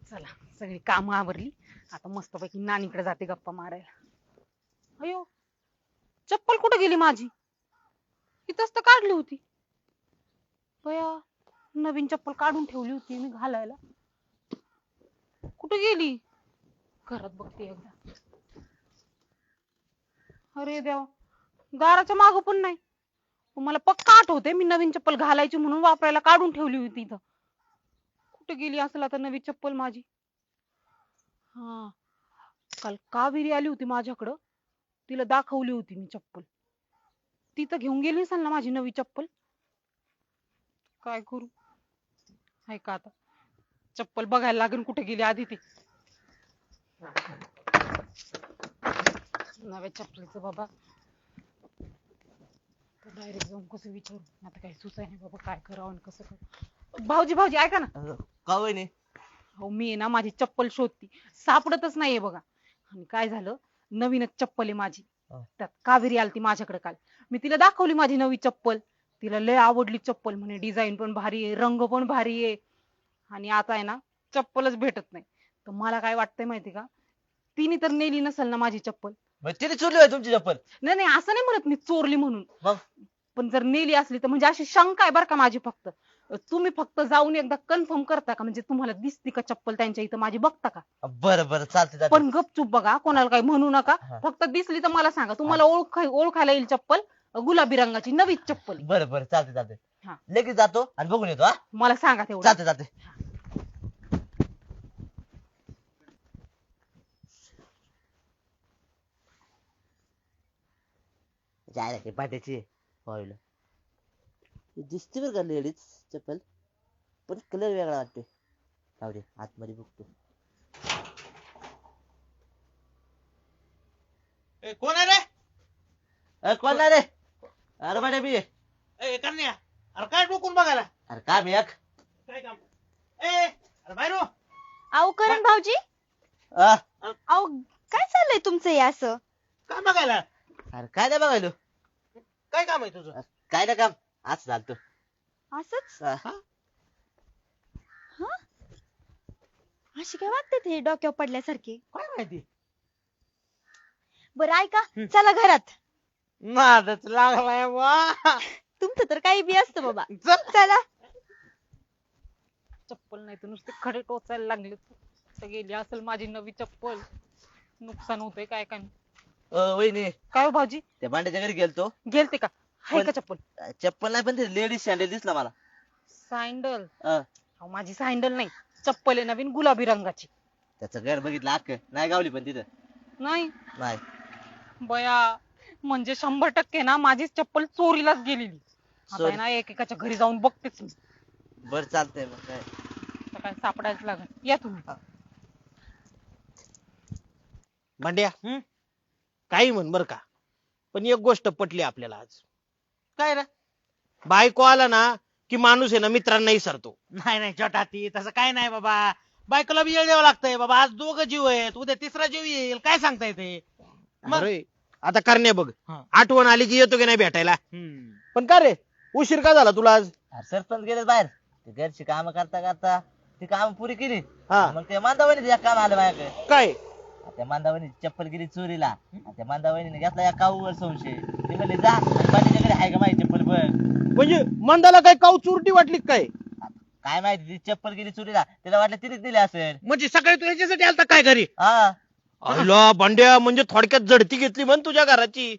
चला सगळी कामं आवरली. आता मस्तपैकी नानीकडे जाते गप्पा मारायला. अयो, चप्पल कुठे गेली माझी? इथंच तर काढली होती. बया, नवीन चप्पल काढून ठेवली होती मी घालायला. कुठे गेली? घरात बघते एकदा. अरे देवा, दाराच्या मागं पण नाही. मला पक्का आठवते मी नवीन चप्पल घालायची म्हणून वापरायला काढून ठेवली होती इथं. कुठे गेली असेल आता नवी चप्पल माझी? हा, काल कावेरी आली होती माझ्याकडं. तिला दाखवली होती मी चप्पल. ती तर घेऊन गेली असेल ना माझी नवी चप्पल. काय करू? हाय का आता चप्पल बघायला लागेल कुठे गेली आधी ती. नव्या चप्पलीचं बाबा डायरेक्ट जाऊन कसं विचारू? आता काही सुचाय नाही बाबा, काय करावं आणि कसं करावं. भाऊजी भाऊजी ऐका ना. का वहिनी? हो, मी आहे ना माझी चप्पल शोधती, सापडतच नाहीये बघा. आणि काय झालं, नवीनच चप्पल आहे माझी. त्यात कावेरी आलती माझ्याकडे काल. मी तिला दाखवली माझी नवी चप्पल. तिला लय आवडली चप्पल, म्हणे डिझाईन पण भारी आहे, रंग पण भारी आहे. आणि आता आहे ना चप्पलच भेटत नाही. तर मला काय वाटतंय माहिती का, तिने तर नेली नसेल ना माझी चप्पल. तिने चोरली होय तुमची चप्पल? नाही नाही, असं नाही म्हणत मी चोरली म्हणून. मग? पण जर नेली असली तर म्हणजे अशी शंका आहे बरं का माझी. फक्त तुम्ही फक्त जाऊन एकदा कन्फर्म करता का, म्हणजे तुम्हाला दिसती का चप्पल त्यांच्या इथं माझी, बघता का? बरं बरं, चालते पण गपचूप बघा, कोणाला काही म्हणू नका. फक्त दिसली तर मला सांगा. तुम्हाला ओळखायला येईल चप्पल, गुलाबी रंगाची नवी चप्पल. बरं बरं, चालते चालते. हा. लगेच जातो आणि बघून येतो. हा, मला सांगा तेवढं. चालते चालते. जायला की पाट्याची व्हायला दिसते बरं का लेडीज चप्पल, पण कलर वेगळा वाटतोय. जाऊ दे, आतमध्ये बघतो. कोण आहे रे? कोण नाही रे? अरे बाटे मी. करण्या, अरे काय डोकून बघायला? अरे काम एक. काय काम? अरे बाहेर हो. अहो करण भाऊजी, अ, अहो काय चाललंय तुमचं हे असं? काय बघायला? अरे काय नाही बघायलो. काय काम आहे तुझं? काय ना काम, आज चालतो. असंच अ, अशी काय वाटते हे डोक्यावर पडल्यासारखी? काय माहिती? बरं ऐका, चला घरात. नादच लागलाय वा. तुमचं तर काही बी असतं बाबा. चल. चला. चप्पल नाही तर नुसते खडे टोचायला लागले. तर गेली असेल माझी नवी चप्पल. नुकसान होतंय काय काय. वहिनी, काय हो भाऊजी, त्या भांड्याच्या घरी गेलतो. गेलते का? हाय का चप्पल? चप्पल नाही, पण ते लेडीज सँडल दिसला मला. सँडल? अ, अहो माझी सँडल नाही, चप्पल आहे नवीन गुलाबी रंगाची. त्याचं घर बघितलं अख्ख नाही गावली, पण तिथं नाही नाही. बया, म्हणजे 100% ना माझी चप्पल चोरीलाच गेलेली. आता चोरी? आहे ना एकेकाच्या घरी जाऊन बघतेच मी. बर चालतंय मग काय. आता काय सापडायच लागेल. या तुम्ही. भांड्या, काही म्हण बर का, पण एक गोष्ट पटली आपल्याला आज. काय रे? बायको आला ना की माणूस आहे ना मित्रांनाही सरतो. नाही नाही छोटा ती तसं काय नाही बाबा. बायकोला बी वेळ द्यावा लागतंय बाबा. आज दोघं जीव आहेत, उद्या तिसरा जीव येईल, काय सांगता येते. अरे आता करणे बघ, आठवण आली की येतो की नाही भेटायला. पण का रे उशीर का झाला तुला आज? अरे सरपंच गेले बाहेर, ते घरची काम करता करता ती काम पुरी केली. हा. मग ते मांदावणी एक काम आलं माझ्याकडे. काय? त्या मांदावणी चप्पल गेली चोरीला. आणि त्या मांदावणीने घेतला या काऊवर संशय. ते म्हणले जा आणि बाकीच्याकडे आहे का माझी चप्पल बघ. म्हणजे मंदाला काय काऊ चुरटी वाटली का काय? काय माहिती, ती चप्पल गेली चोरीला, त्याला वाटलं तिनेच दिली असेल. म्हणजे सकाळी तू ह्याच्यासाठी आलता काय घरी? हा. आयला भांड्या, म्हणजे थोडक्यात जडती घेतली म्हण तुझ्या घराची.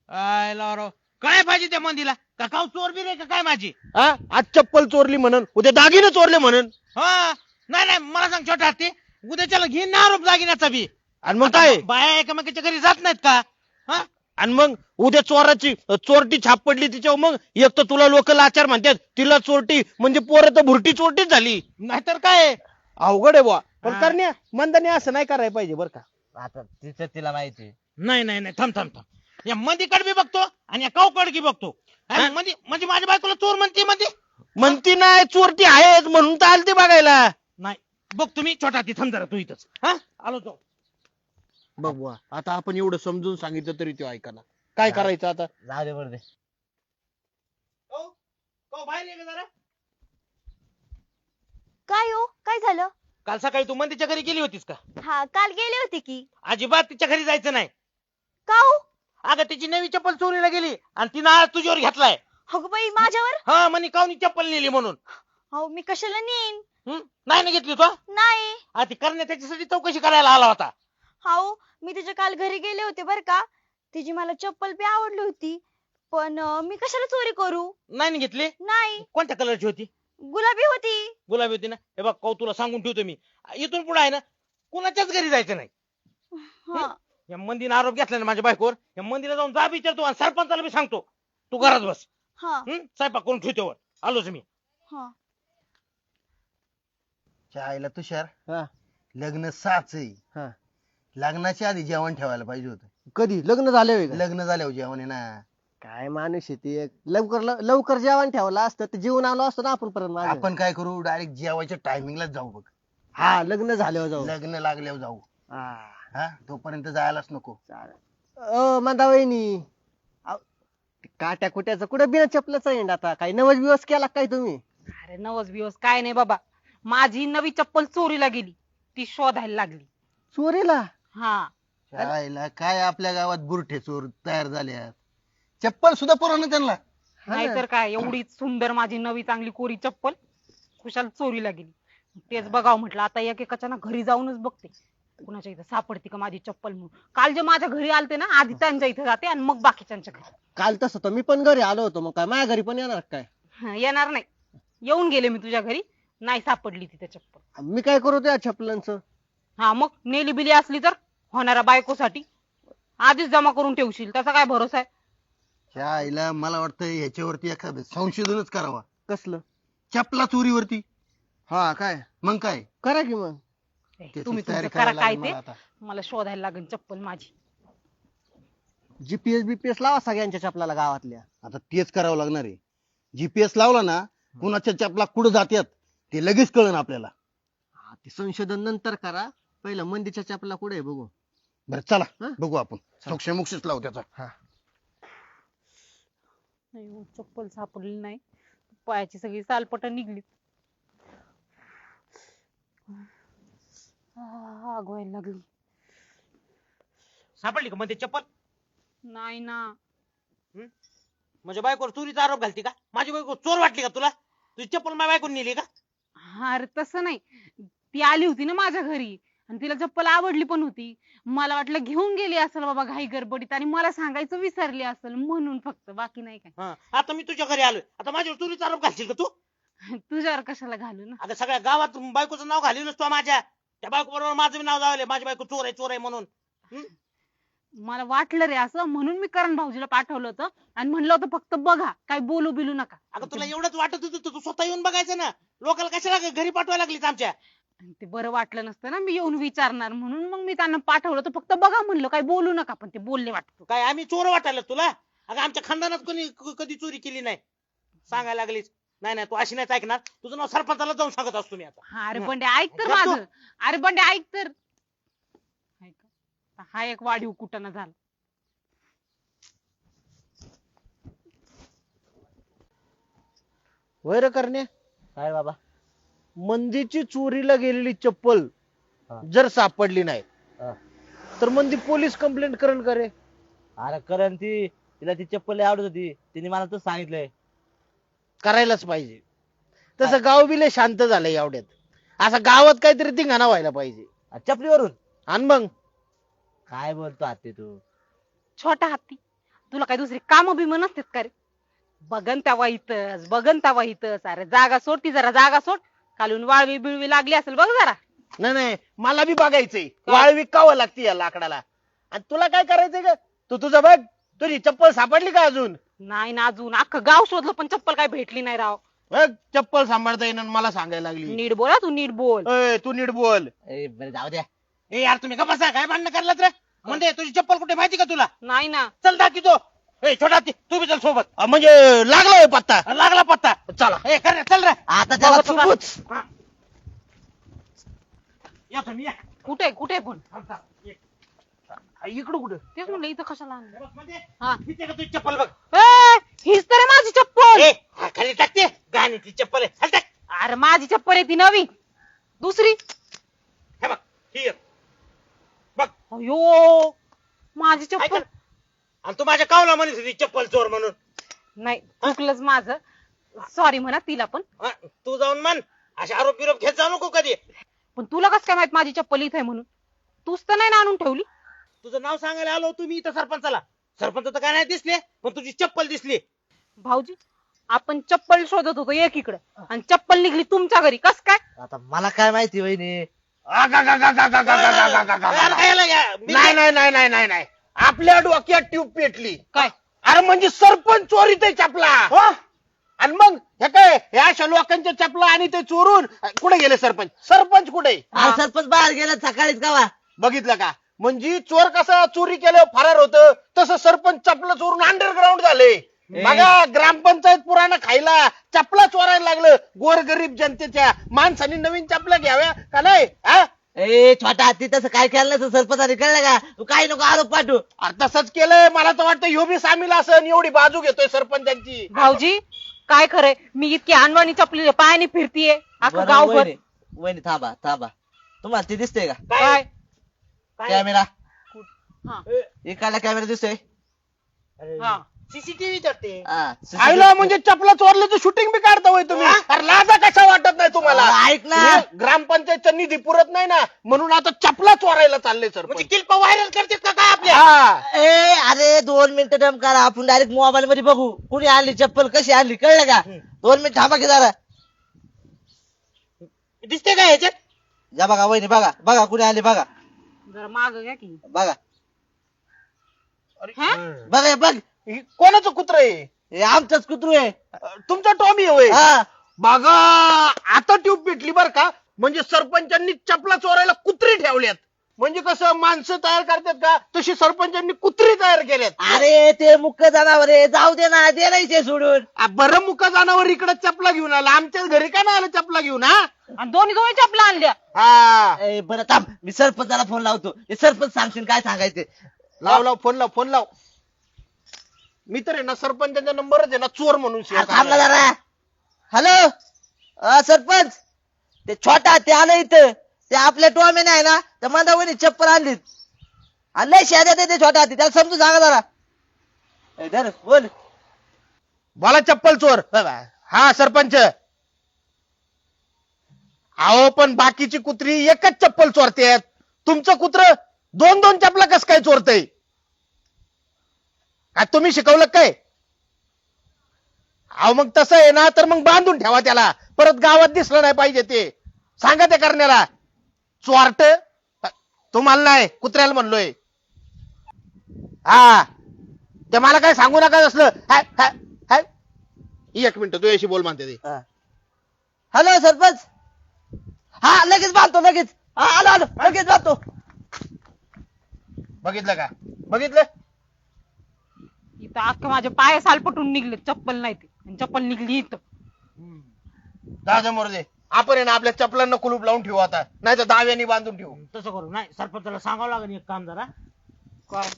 आयला राव, काय पाहिजे त्या मंदीला? का काऊ चोर बी रे का काय माझी? आज चप्पल चोरली म्हणून, उद्या दागिने चोरले म्हणून. हा नाही नाही, मला सांग छोटा हत्ती, उद्याच्याला घेईन ना आरोप दागिन्याचा बी. आणि मग काय बाया एकमेकाच्या घरी जात नाहीत का? हा, आणि मग उद्या चोराची चोरटी छाप पडली तिच्यावर, मग एक तर तुला लोक लाचार म्हणतात, तिला चोरटी म्हणजे पोरं तर भुरटी चोरटीच झाली. नाहीतर काय अवघड आहे बुवा. पण करण्या, मंदाने असं नाही करायला पाहिजे बरं का. आता तिचं तिला माहिती. नाही नाही नाही, थांब थांब थांब. या मंदीकडे बी बघतो आणि या काऊकडे बी बघतो. म्हणजे माझ्या बायकोला चोर म्हणती नाही, चोरटी आहेच म्हणून तर आलती बघायला. नाही बघ तुम्ही छोटा ती थांब जरा तू इथंच. हा आलो तो. बघ बुवा, आता आपण एवढं समजून सांगितलं तरी तो ऐकाना. काय करायचं आता? जाऊ दे बरं दे. बाहेर ये जरा. काय हो, काय झालं? काल सकाळी तू मंदीच्या घरी गेली होतीस का? हा काल गेले होते की. अजिबात तिच्या घरी जायचं नाही. का हो? अगं तिची नवी चप्पल चोरीला गेली आणि तिनं आज तुझ्यावर घेतलाय. अगं बाई माझ्यावर. हा म्हणे काऊनी चप्पल नेली म्हणून. अहो मी कशाला नेईन. नाही ना घेतली तू? नाही. ती करण्या त्याच्यासाठी चौकशी करायला आला होता. हो मी तिच्या काल घरी गेले होते बर का. तिची मला चप्पल बी आवडली होती पण मी कशाला चोरी करू. नाही ना घेतली? नाही. कोणत्या कलरची होती? गुलाबी होती. गुलाबी होती ना? हे बघ कौ तुला सांगून ठेवतो मी, इथून पुढे आहे ना कुणाच्याच घरी जायचं नाही. हा या मंदीने आरोप घेतला ना माझ्या बायकोवर, या मंदीला जाऊन जा विचारतो आणि सरपंचाला बी सांगतो. तू घरात बस. हा स्वयंपाक करून ठेवतो वर. आलोच मी. हा. आईला तुषार हा. लग्न साच आहे. हा. लग्नाच्या आधी जेवण ठेवायला पाहिजे होतं. कधी लग्न झाले होय का? लग्न झाल्यावर जेवण आहे ना. काय माणूस आहे ते. लवकर लवकर जेवण ठेवलं असतं तर जेवण आलो असतो ना आपण परत मागे. आपण काय करू, डायरेक्ट जेवायच्या टायमिंगलाच जाऊ बघ. हा लग्न झाल्यावर जाऊ. लग्न लागल्यावर जाऊ. हा. हा तोपर्यंत जायलाच नको. मंदा वहिनी काट्या कुट्याचं कुठं बिना चपलाच येणार आता. काही नवस बिवस केला काय तुम्ही? अरे नवस बिवस काय नाही बाबा, माझी नवी चप्पल चोरीला गेली, ती शोधायला लागली. चोरीला? हा. आईला काय आपल्या गावात बुरठे चोर तयार झाल्यात. चप्पल सुद्धा पुरवणं त्यांना. नाहीतर काय, एवढी सुंदर माझी नवी चांगली कोरी चप्पल खुशाल चोरीला गेली. तेच बघावं म्हटलं, आता एकेकाच्या ना घरी जाऊनच बघते कुणाच्या इथं सापडती का माझी चप्पल म्हणून. काल जे माझ्या घरी आलते ना, आधी त्यांच्या इथे जाते आणि मग बाकीच्यांच्या घरी. काल तसं तर मी पण घरी आलो होतो. मग काय माझ्या घरी पण येणार काय? येणार नाही. येऊन गेले मी तुझ्या घरी, नाही सापडली तिथे चप्पल. मी काय करू त्या चपलांचं? हा मग नेली बिली असली तर होणाऱ्या बायकोसाठी आधीच जमा करून ठेवशील, त्याचा काय भरोसा आहे. त्या आईला मला वाटतं ह्याच्यावरती एखादं संशोधनच करावा. कसलं? चपला चोरीवरती. हा काय मग काय करा की मग. त्याची तुम्ही तयारी तुमचं करा करायला काय लागेल ते, मला आता. मला शोधायला लागेल चप्पल माझी. जीपीएस बीपीएस लावा सगळ्यांच्या चपलाला गावातल्या. आता तेच करावं लागणार आहे. जीपीएस लावला ना, कुणाच्या चपला कुठं जात्यात ते लगेच कळन आपल्याला. हा, ते संशोधन नंतर करा. पहिलं मंदीच्या चपला कुठे आहे बघू. बरं चला हा? बघू आपण. सोक्षमोक्षच लावू त्याचा. नाही हो, चप्पल सापडली नाही. पायाची सगळी सालपट निघली. आग व्हायला लागली. सापडली का मध्ये चप्पल? नाही ना. म्हणजे बायकोवर चोरीचा आरोप घालती का? माझी बायको चोर वाटली का तुला? तुझी चप्पल माझ्या बायकोने नेली का? अरे तसं नाही, ती आली होती ना माझ्या घरी आणि तिला चप्पल आवडली पण होती. मला वाटलं घेऊन गेली असेल बाबा घाई गडबडीत आणि मला सांगायचं विसरली असेल म्हणून, फक्त बाकी नाही काय. आता मी तुझ्या घरी आलोय, आता माझ्यावर चोरीचा आरोप घालशील का तू? तुझ्यावर कशाला घालू ना. आता सगळ्या गावात बायकोचं नाव घालीनच तो माझ्या. त्या बायको बरोबर माझं बी नाव जावले, माझी बायको चोर आहे म्हणून. मला वाटलं रे असं, म्हणून मी करण भाऊजीला पाठवलं होतं आणि म्हणलं होतं फक्त बघा, काय बोलू बिलू नका. अगं तुला एवढंच वाटत होतं तू स्वतः येऊन बघायचं ना. लोकांना कशाला घरी पाठवायला लागलीच आमच्या? ते बरं वाटलं नसतं ना मी येऊन विचारणार म्हणून, मग मी त्यांना पाठवलं होतं फक्त बघा म्हणलं, काय बोलू नका. पण ते बोलले वाटतं. काय आम्ही चोर वाटायला तुला? अगं आमच्या खानदानात कोणी कधी चोरी केली नाही. सांगायला लागलीच. नाही तू अशी नाहीच ऐकणार. तुझं नाव सरपंचाला जाऊन सांगत असतो मी आता. हा, अरे बंडे ऐक तर गप तू. माझं. अरे बंडे ऐक तर. ऐक. हा एक वाढीव कुटाणा झाला. वैर करणे काय बाबा? मंदीची चोरीला गेलेली चप्पल हा. जर सापडली नाही हा. तर मंदी पोलीस कंप्लेंट करेल का रे? अरे करण तिला ती चप्पल लय आवडत होती. तिने मला तर सांगितलंय. करायलाच पाहिजे. तसं गाव बी लय शांत झालंय एवढ्यात. असं गावात काहीतरी धिंगाणा व्हायला पाहिजे. चपलीवरून? आणि मग काय बोलतो आते तू? छोटा हत्ती, तुला काही दुसरी काम बिम नसतात का रे? बघन तेव्हा इथंच, बघन तेव्हा इथंच. अरे जागा सोड, ती जरा जागा सोड. खालून वाळवी बिळवी लागली असेल बघ जरा. नाही मला बी बघायचंय वाळ विकावं लागते या लाकडाला. आणि तुला काय करायचंय ग? तू तुझं बघ. तुझी चप्पल सापडली का अजून? नाही ना अजून, अख्खं गाव शोधलं पण चप्पल काय भेटली नाही राव. बघ चप्पल सांभाळता येईन मला सांगायला लागली. नीट बोला, तू नीट बोल. तू नीट बोल. बरं जाऊ द्या. ए यार तुम्ही का बसा, काय भांडण करलात रे? म्हणजे तुझी चप्पल कुठे माहिती का तुला? नाही ना. चल दाखवतो. ए छोटा हत्ती, तू बी चल सोबत. म्हणजे लागला पत्ता? लागला पत्ता. चला ए कर रे, चल रे. आता त्याला बघतो का? चुपूच. या तुम्ही या. कुठे कुठे पण इकडं कुठं? तेच म्हणलं इथं कशाला आणलं. म्हणजे हा. इथे का तुझी चप्पल बघ. ए, हीच तर आहे माझी चप्पल. ए खाली टाकते गाणीची चप्पल आहे. खाली टाक. अरे माझी चप्पल आहे ती नवी, दुसरी. अयो माझी ऐका चप्पल ना. आणि तू माझ्या कावला म्हणत होती चप्पल चोर म्हणून. नाही चुकलंच माझं. सॉरी म्हणा तिला पण. हा, तू जाऊन म्हण असे आरोप बिरोप घेत जाऊ नको कधी. पण तुला कसं काय माहित माझी चप्पल इथे म्हणून? तूच तर नाही ना आणून ठेवली. तुझं नाव सांगायला आलो तुम्ही इथं सरपंचाला. सरपंच तर काय नाही दिसले पण तुझी चप्पल दिसली. भाऊजी आपण चप्पल शोधत होतो एकीकडे आणि चप्पल निघली तुमच्या घरी. कस काय? आता मला काय माहिती वहिनी. नाही नाही नाही नाही नाही नाही आपल्या डोक्यात ट्यूब पेटली. काय? अरे म्हणजे सरपंच चोरीत आहे चपला. आणि मग हे काय हे अशा लोकांच्या चपला आणि ते चोरून कुठे गेले सरपंच? सरपंच कुठे? हा, सरपंच बाहेर गेला सकाळीच गावा. बघितलं का? म्हणजे चोर कसा चोरी केलं फरार होतं तसं सरपंच चपला चोरून अंडरग्राऊंड झाले. बघा ग्रामपंचायत पुराणा खायला चपला चोरायला लागलं. गोरगरीब जनतेच्या माणसांनी नवीन चपला घ्याव्या का नाही? हा? ए छोटा हत्ती तसं काय केलं नसतं सरपंचाने, कळलं का? तू काही नको आरोप पाठवू. अरे तसंच केलंय. मला तर वाटतं ह्यो बी सामील असन. एवढी बाजू घेतोय सरपंचांची. भाऊजी काय खरंय मी इतकी अनवाणी चपली पायाने फिरतीये अख्खं बरं, गावभर. वहिनी वहिनी थांबा थांबा. तुम्हाला ते दिसतंय का काय? कॅमेरा? हा. इकडला कॅमेरा दिसतोय. हा. सीसीटीव्ही ते हा, आईला म्हणजे चपला चोरल्याचं शूटिंग बी काढता होय तुम्ही? अरे लाजा कशा वाटत नाही तुम्हाला? ऐक ना. हे ग्रामपंचायतचा निधी पुरत नाही ना म्हणून आता चपला चोरायला चालले सर. म्हणजे किल्पा व्हायरल करतात का काय आपल्या? ए अरे 2 मिनिटं दम करा. आपण डायरेक्ट मोबाईल मध्ये बघू कुणी आणली चप्पल, कशी आणली, कळलं का? 2 मिनिट थांबा की जरा. दिसते का ह्याच्यात? जा बघा वहिनी, बघा बघा कुणी आणली बघा. जरा माग घ्या की. बघा हा? बघा बघ. हे कोणाचं कुत्र आहे? हे आमचंच कुत्रू आहे. तुमचा टॉमी होय? हा. बघा आता ट्यूब पेटली बर का. म्हणजे सरपंचांनी चपला चोरायला कुत्री ठेवल्यात. म्हणजे कसं माणसं तयार करतात का तशी सरपंचांनी कुत्री तयार केल्यात. अरे ते मुक्क जनावर आहे, जाऊ दे ना, दे नाही ते सोडून. बरं मुका जनावर इकडे चपला घेऊन आला. आमच्याच घरी काय नाही आलं चपला घेऊन? हा आणि दोन्ही दोन्ही चपला आणल्या. हा ए, बरं थांब, मी सरपंचाला फोन लावतो. हे सरपंच सांगतील काय सांगायचे. लाव लाव फोन लाव फोन लाव. मी तर आहे ना सरपंचाचा नंबरच आहे ना चोर म्हणून सेव्ह थांब ना केलाय. जरा. हॅलो सरपंच, ते छोटा ते आलं इथं. ते आपल्या टोमेने आहे ना त्या मंदावणी चप्पल आणलीत. आणि लय शेद्यात आहे ते छोटा हाती, त्याला समजून सांगा जरा. ए, धर, बोल. बोला चप्पल चोर. हा सरपंच. अहो पण बाकीची कुत्री एकच चप्पल चोरतेत. तुमचं कुत्र 2-2 चपला कस काय चोरतय? काय तुम्ही शिकवलं काय? अहो मग तसं आहे ना तर मग बांधून ठेवा त्याला. परत गावात दिसलं नाही पाहिजे ते. सांगा त्या करण्याला. चोरट तुम्हाला नाही कुत्र्याला म्हणलोय. हा ते मला काय सांगू नका असलं. हाय हाय हाय. एक मिनिट तू याशी बोल म्हणते ते. हा. हॅलो सरपंच. हा लगेच बांधतो लगेच. हा आलो आलो लगेच बांधतो. बघितलं का? बघितलं? इथं अख्खं माझे पाय सालपटून निघले. चप्पल नाही ते आणि चप्पल निघली इथं. दादा मोरदे आपण आहे ना आपल्या चपलांना कुलूप लावून ठेवू आता. नाही तर दाव्याने बांधून ठेवू. तसं करू. नाही सरपंचाला सांगावं लागेल एक काम जरा. काय?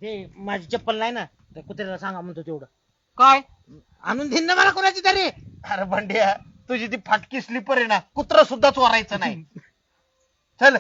ते माझी चप्पल नाही ना त्या कुत्र्याला सांगा म्हणतो तेवढं. काय? आणून देईन ना मला कोणाची तरी. अरे बंड्या तुझी ती फाटकी स्लीपर आहे ना कुत्र सुद्धा चोरायचं नाही. चल